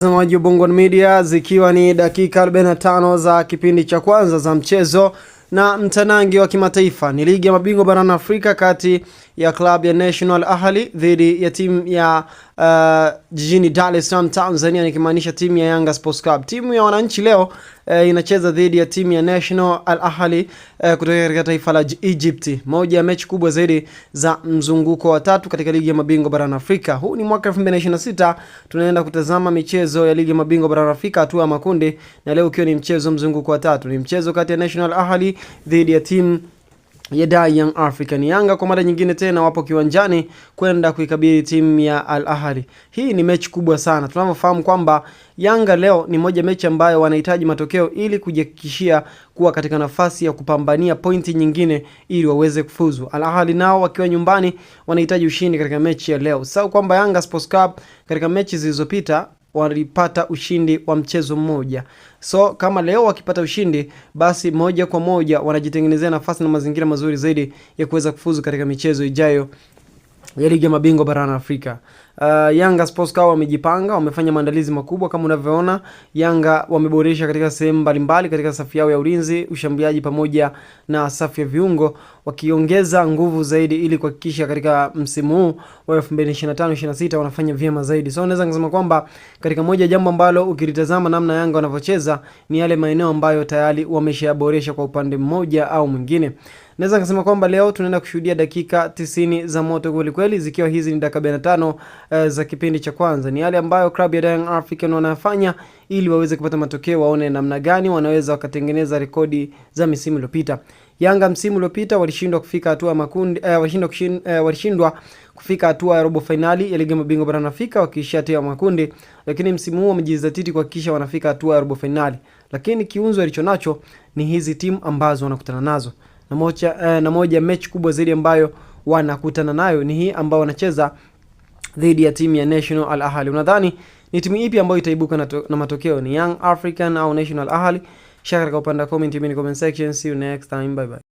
Mtazamaji wa Bongo Media, zikiwa ni dakika 45 za kipindi cha kwanza za mchezo na mtanangi wa kimataifa, ni ligi ya mabingwa barani Afrika kati ya klabu ya National Ahli dhidi ya timu ya jijini Dar es Salaam Tanzania, nikimaanisha timu ya Yanga Sports Club. Timu ya wananchi leo inacheza dhidi ya timu ya National Ahli kutoka katika taifa la Egypt. Moja ya mechi kubwa zaidi za mzunguko wa tatu katika ligi ya mabingwa barani Afrika. Huu ni mwaka 2026, tunaenda kutazama michezo ya ligi ya mabingwa barani Afrika hatua ya makundi, na leo ukiwa ni mchezo mzunguko wa tatu. Ni mchezo kati ya National Ahli dhidi ya timu ya Young African. Yanga kwa mara nyingine tena wapo kiwanjani kwenda kuikabili timu ya Al Ahly. Hii ni mechi kubwa sana. Tunavyofahamu kwamba Yanga leo ni moja mechi ambayo wanahitaji matokeo ili kujihakikishia kuwa katika nafasi ya kupambania pointi nyingine ili waweze kufuzu. Al Ahly nao wakiwa nyumbani wanahitaji ushindi katika mechi ya leo. Sasa kwamba Yanga Sports Club katika mechi zilizopita walipata ushindi wa mchezo mmoja. So kama leo wakipata ushindi, basi moja kwa moja wanajitengenezea nafasi na mazingira mazuri zaidi ya kuweza kufuzu katika michezo ijayo ya ligi ya mabingwa barani Afrika. Yanga Sports Club wamejipanga, wamefanya maandalizi makubwa kama unavyoona. Yanga wameboresha katika sehemu mbalimbali katika safu yao ya ulinzi, ushambuliaji pamoja na safu ya viungo, wakiongeza nguvu zaidi ili kuhakikisha katika msimu huu wa 2025-26 wanafanya vyema zaidi. So naweza kusema kwamba katika moja jambo ambalo ukilitazama namna Yanga wanavyocheza ni yale maeneo ambayo tayari wameshaboresha kwa upande mmoja au mwingine. Naweza kusema kwamba leo tunaenda kushuhudia dakika 90 za moto kweli kweli, zikiwa hizi ni dakika 45 za kipindi cha kwanza. Ni yale ambayo klabu ya Young African wanafanya ili waweze kupata matokeo, waone namna gani wanaweza wakatengeneza rekodi za misimu iliyopita. Yanga msimu uliopita walishindwa kufika hatua ya makundi, walishindwa kufika hatua ya robo finali ya ligi ya mabingwa barani Afrika wakiishia hatua ya makundi, lakini msimu huu wamejizatiti kuhakikisha wanafika hatua ya robo finali. Lakini kiunzo alichonacho ni hizi timu ambazo wanakutana nazo. Na moja mechi kubwa zaidi ambayo wanakutana nayo ni hii ambao wanacheza dhidi ya timu ya National Al Ahly. Unadhani ni timu ipi ambayo itaibuka na matokeo? Ni Young African au National Ahly? Shaka katika upande wa comment section. See you next time, bye bye.